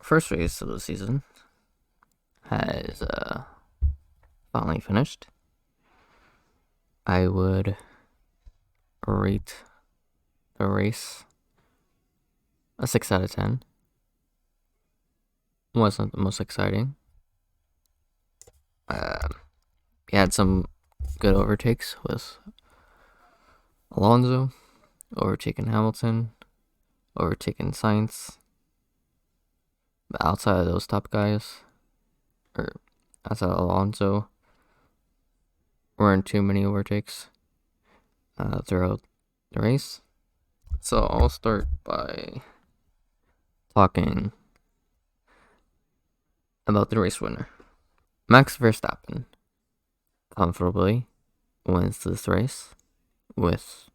first race of the season has finally finished. I would rate the race a 6 out of 10. Wasn't the most exciting. We had some good overtakes with Alonso, overtaking Hamilton, overtaking Sainz. But outside of those top guys, or outside of Alonso, weren't too many overtakes throughout the race. So I'll start by talking about the race winner. Max Verstappen comfortably wins this race with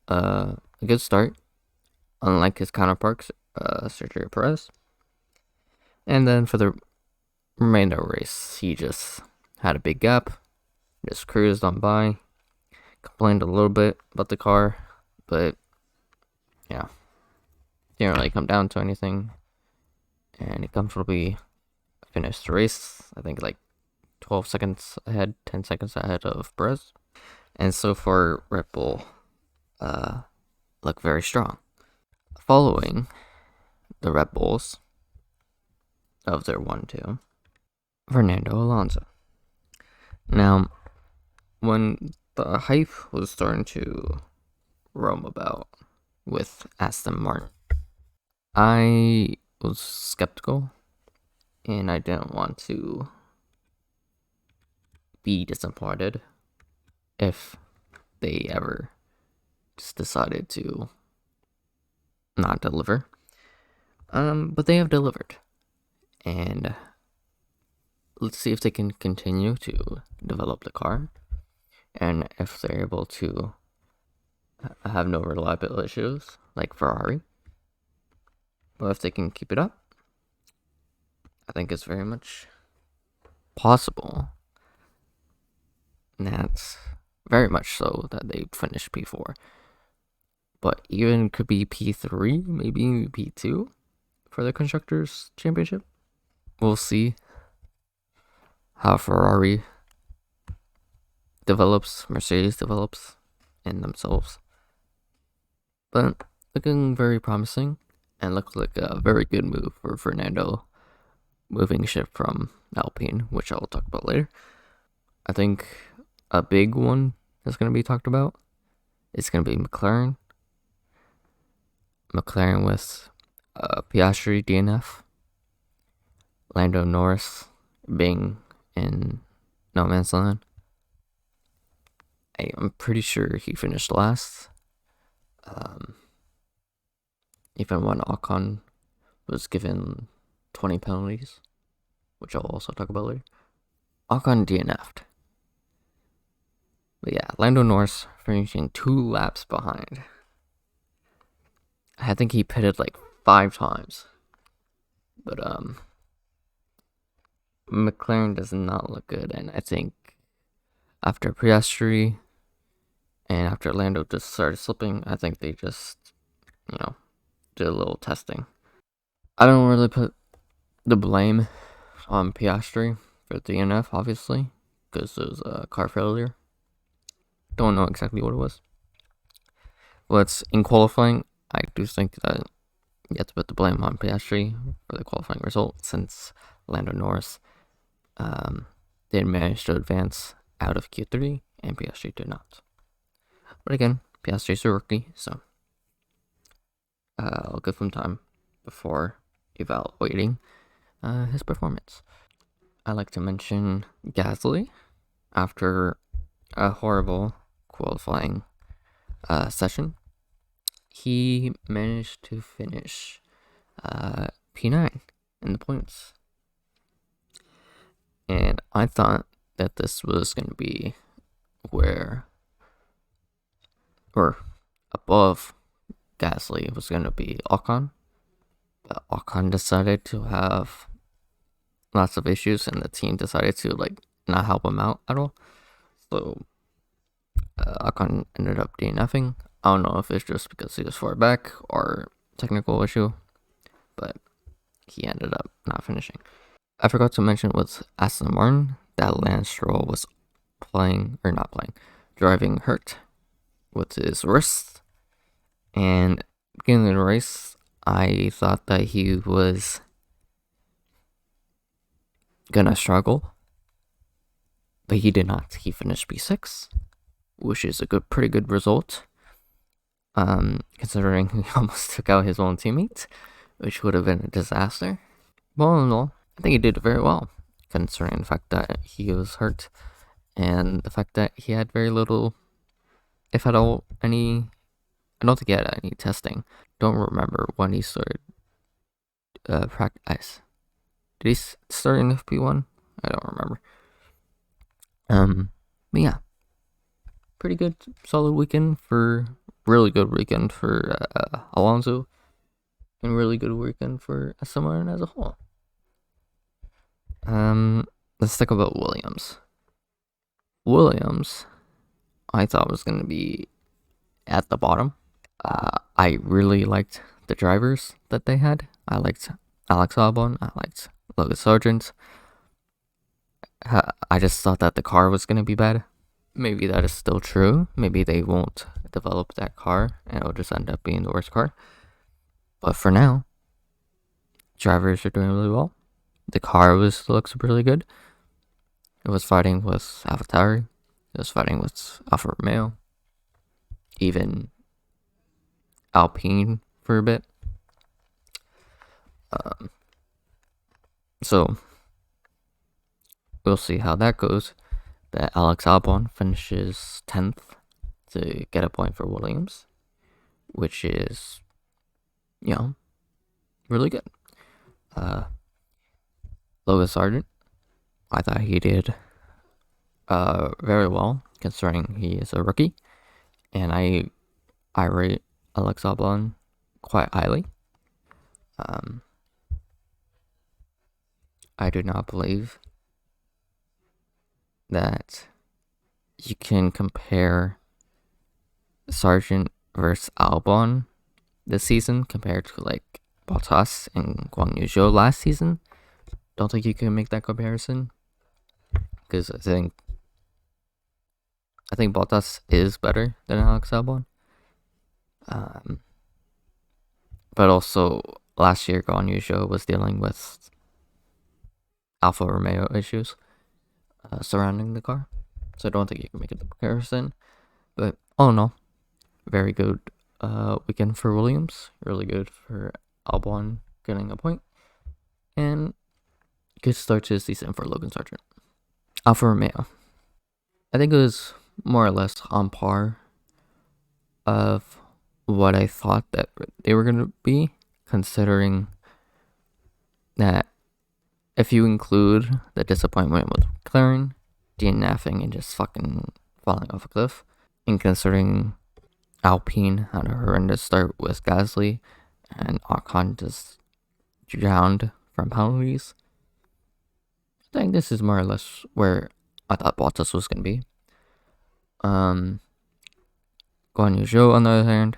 a good start, unlike his counterparts, Sergio Perez. And then for the remainder of the race, he just had a big gap, just cruised on by, complained a little bit about the car, but yeah, didn't really come down to anything, and he comfortably finished the race, I think like 10 seconds ahead of Perez. And so far, Red Bull look very strong. Following the Red Bulls of their 1-2, Fernando Alonso. Now, when the hype was starting to roam about with Aston Martin, I was skeptical, and I didn't want to be disappointed if they ever just decided to not deliver. But they have delivered, and let's see if they can continue to develop the car, and if they're able to have no reliability issues like Ferrari. But if they can keep it up, I think it's very much possible. And that's very much so that they finish P4. But even could be P3, maybe P2 for the Constructors' Championship. We'll see how Ferrari develops, Mercedes develops in themselves. But looking very promising, and looks like a very good move for Fernando, moving ship from Alpine, which I'll talk about later. I think a big one that's going to be talked about is going to be McLaren. McLaren with Piastri DNF, Lando Norris being in no man's land. I'm pretty sure he finished last. Even when Ocon was given 20 penalties, which I'll also talk about later. Ocon DNF'd. But yeah, Lando Norris finishing 2 laps behind. I think he pitted like 5 times. But McLaren does not look good, and I think after Piastri and after Lando just started slipping, I think they just, did a little testing. I don't really put the blame on Piastri for the DNF, obviously, because it was a car failure. Don't know exactly what it was. But in qualifying, I do think that you have to put the blame on Piastri for the qualifying result, since Lando Norris did manage to advance out of Q3, and Piastri did not. But again, Piastri's a rookie, so I'll give him time before evaluating his performance. I like to mention Gasly. After a horrible qualifying session, he managed to finish P9 in the points. And I thought that this was going to be above Gasly was going to be Ocon. But Ocon decided to have lots of issues, and the team decided to not help him out at all. So Ocon ended up DNFing. I don't know if it's just because he was far back or technical issue, but he ended up not finishing. I forgot to mention with Aston Martin that Lance Stroll was driving hurt with his wrist. And beginning of the race, I thought that he was gonna struggle, but he did not. He finished P6, which is a pretty good result. Considering he almost took out his own teammate, which would have been a disaster. But all in all, I think he did very well, considering the fact that he was hurt and the fact that he had very little, if at all, any. I don't think he had any testing. Don't remember when he started practice. Did he start in FP1? I don't remember. But yeah, pretty good, solid weekend for really good weekend for Alonso, and really good weekend for Aston as a whole. Let's talk about Williams. Williams, I thought was gonna be at the bottom. I really liked the drivers that they had. I liked Alex Albon. I liked Logan Sargent. I just thought that the car was gonna be bad. Maybe that is still true. Maybe they won't develop that car and it'll just end up being the worst car. But for now, drivers are doing really well. The car looks really good. It was fighting with AlphaTauri. It was fighting with Alfa Romeo. Even Alpine for a bit. So we'll see how that goes. That Alex Albon finishes 10th to get a point for Williams, which is, really good. Logan Sargent, I thought he did very well considering he is a rookie, and I rate Alex Albon quite highly. I do not believe that you can compare Sargent versus Albon this season compared to like Bottas and Guang Yu Zhou last season. Don't think you can make that comparison, because I think Bottas is better than Alex Albon. But also last year Guang Yu Zhou was dealing with Alfa Romeo issues surrounding the car, so I don't think you can make a comparison. But all in all, very good weekend for Williams. Really good for Albon getting a point, and good start to the season for Logan Sargent. Alfa Romeo, I think it was more or less on par of what I thought that they were going to be, considering that if you include the disappointment with McLaren, DNFing and just fucking falling off a cliff, and considering Alpine had a horrendous start with Gasly and Ocon just drowned from penalties, I think this is more or less where I thought Bottas was going to be. Guan Yu Zhou, on the other hand,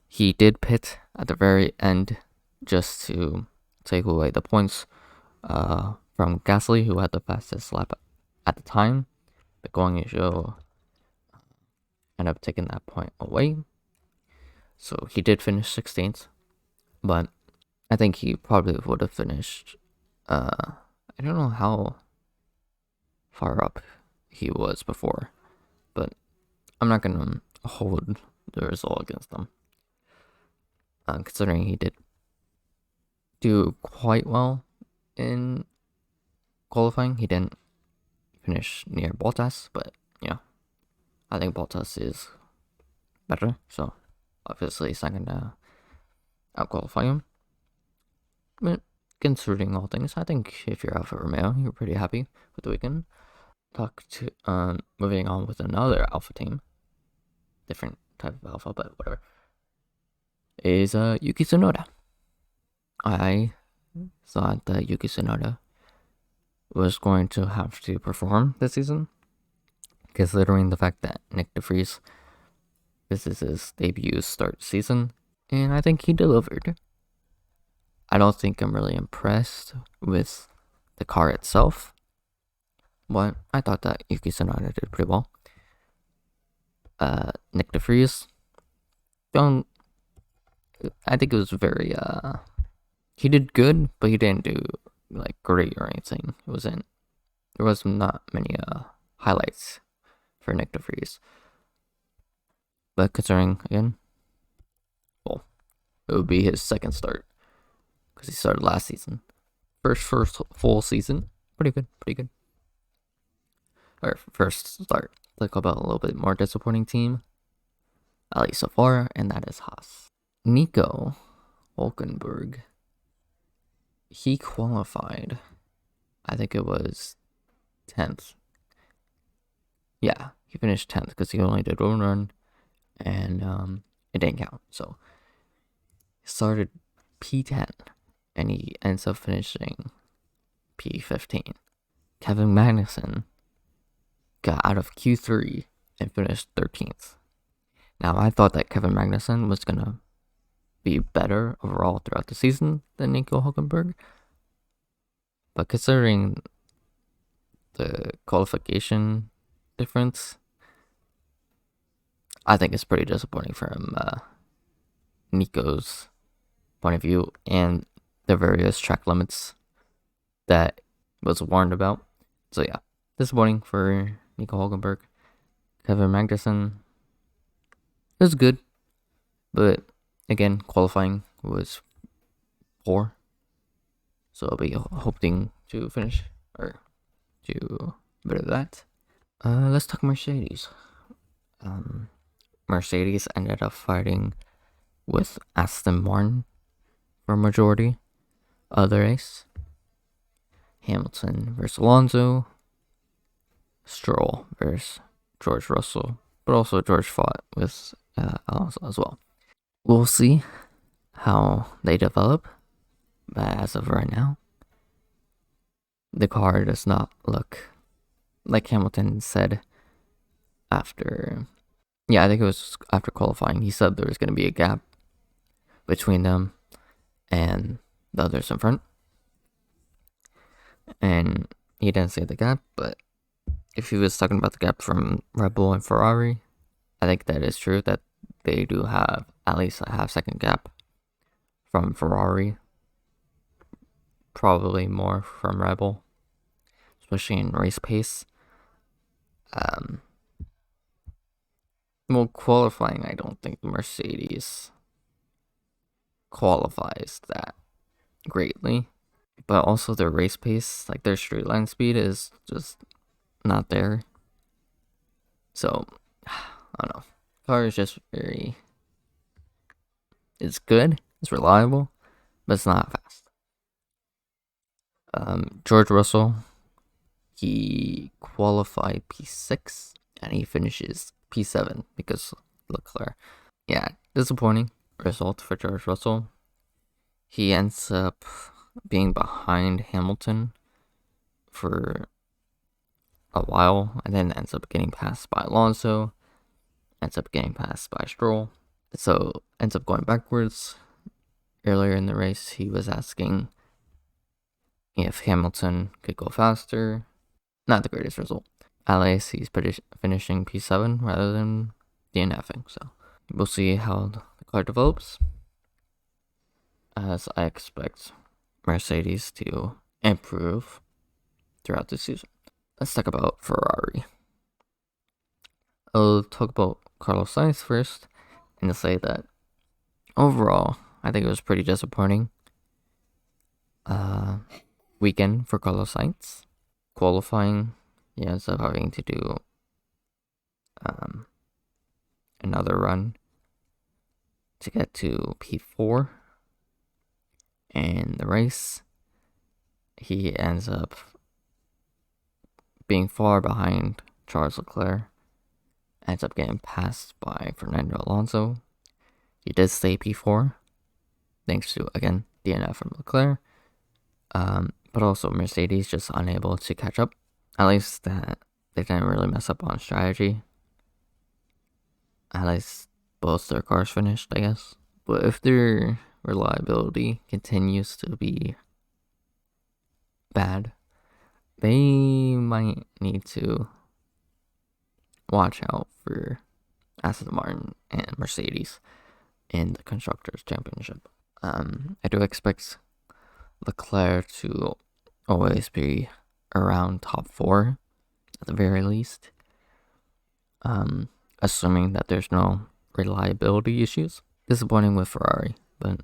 he did pit at the very end just to take away the points from Gasly, who had the fastest lap at the time. But Guan Yu Zhou ended up taking that point away. So he did finish 16th, but I think he probably would have finished, I don't know how far up he was before, but I'm not going to hold the result against him. Considering he did do quite well in qualifying. He didn't finish near Bottas, but I think Bottas is better, so obviously he's not going to out-qualify him. But considering all things, I think if you're Alfa Romeo, you're pretty happy with the weekend. Moving on with another Alpha team, different type of Alpha, but whatever, is Yuki Tsunoda. I thought that Yuki Tsunoda was going to have to perform this season, considering the fact that Nick DeVries, this is his debut start season, and I think he delivered. I don't think I'm really impressed with the car itself, but I thought that Yuki Tsunoda did pretty well. Nick DeVries, don't. I think it was very. He did good, but he didn't do like great or anything. It wasn't. There was not many highlights for Nick DeVries. But considering again, well, it would be his second start because he started last season. First full season, pretty good. Or first start. Talk about a little bit more disappointing team, at least so far, and that is Haas. Nico Hulkenberg. He qualified. I think it was 10th. Yeah, he finished 10th because he only did one run, and it didn't count. So he started P10, and he ends up finishing P15. Kevin Magnussen got out of Q3 and finished 13th. Now, I thought that Kevin Magnussen was going to be better overall throughout the season than Nico Hulkenberg, but considering the qualification difference, I think it's pretty disappointing from Nico's point of view and the various track limits that was warned about. So yeah, disappointing for Nico Hulkenberg. Kevin Magnussen is good, but again, qualifying was poor. So I'll be hoping to finish or do better than that. Let's talk Mercedes. Mercedes ended up fighting with Aston Martin for a majority of the race. Hamilton versus Alonso. Stroll versus George Russell. But also George fought with Alonso as well. We'll see how they develop. But as of right now, the car does not look like Hamilton said after. Yeah, I think it was after qualifying. He said there was going to be a gap between them and the others in front. And he didn't say the gap, but if he was talking about the gap from Red Bull and Ferrari, I think that is true that they do have at least a half-second gap from Ferrari. Probably more from Red Bull, especially in race pace. Well, qualifying, I don't think the Mercedes qualifies that greatly. But also their race pace, like their straight line speed is just not there. So, I don't know. Car is just very... It's good, it's reliable, but it's not fast. George Russell, he qualified P6 and he finishes P7 because Leclerc. Yeah, disappointing result for George Russell. He ends up being behind Hamilton for a while and then ends up getting passed by Alonso, ends up getting passed by Stroll. So ends up going backwards. Earlier in the race, he was asking if Hamilton could go faster. Not the greatest result. At least he's finishing P7 rather than DNFing. So we'll see how the car develops, as I expect Mercedes to improve throughout the season. Let's talk about Ferrari. I'll talk about Carlos Sainz first and say that overall, I think it was pretty disappointing weekend for Carlos Sainz. Qualifying, he ends up having to do another run to get to P4. And the race, he ends up being far behind Charles Leclerc. Ends up getting passed by Fernando Alonso. He did stay P4, thanks to, again, DNF from Leclerc. But also Mercedes just unable to catch up. At least that they didn't really mess up on strategy. At least both their cars finished, I guess. But if they're reliability continues to be bad, they might need to watch out for Aston Martin and Mercedes in the Constructors' Championship. I do expect Leclerc to always be around top 4 at the very least, assuming that there's no reliability issues. Disappointing with Ferrari, but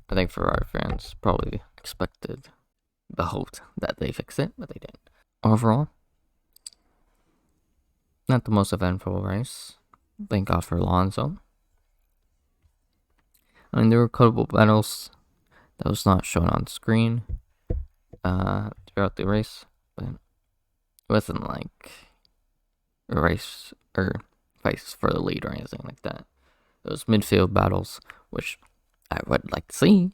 I think Ferrari fans probably expected, hoped that they fixed it, but they didn't. Overall, not the most eventful race. Thank God for Alonso. I mean, there were a couple battles that was not shown on screen throughout the race, but it wasn't like a race or fights for the lead or anything like that. It was midfield battles, which I would like to see,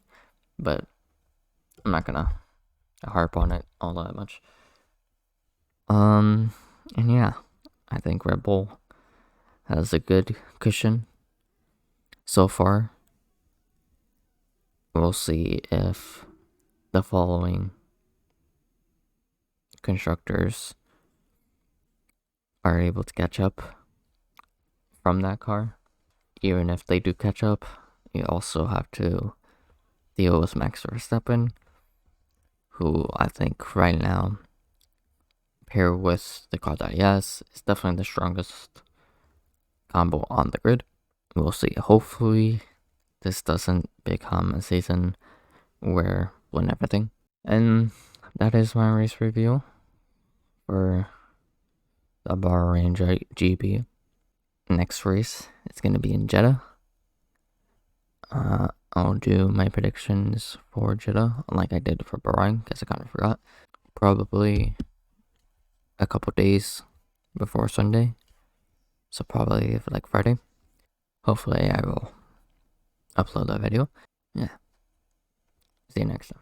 but I'm not gonna harp on it all that much. And yeah, I think Red Bull has a good cushion so far. We'll see if the following constructors are able to catch up from that car. Even if they do catch up, you also have to deal with Max Verstappen, who I think right now, paired with the car that he has, is definitely the strongest combo on the grid. We'll see. Hopefully, this doesn't become a season where win everything. And that is my race review for the Bahrain GP. Next race, it's going to be in Jeddah. I'll do my predictions for Jeddah like I did for Bahrain, because I kind of forgot. Probably a couple days before Sunday. So probably like Friday. Hopefully I will upload that video. Yeah. See you next time.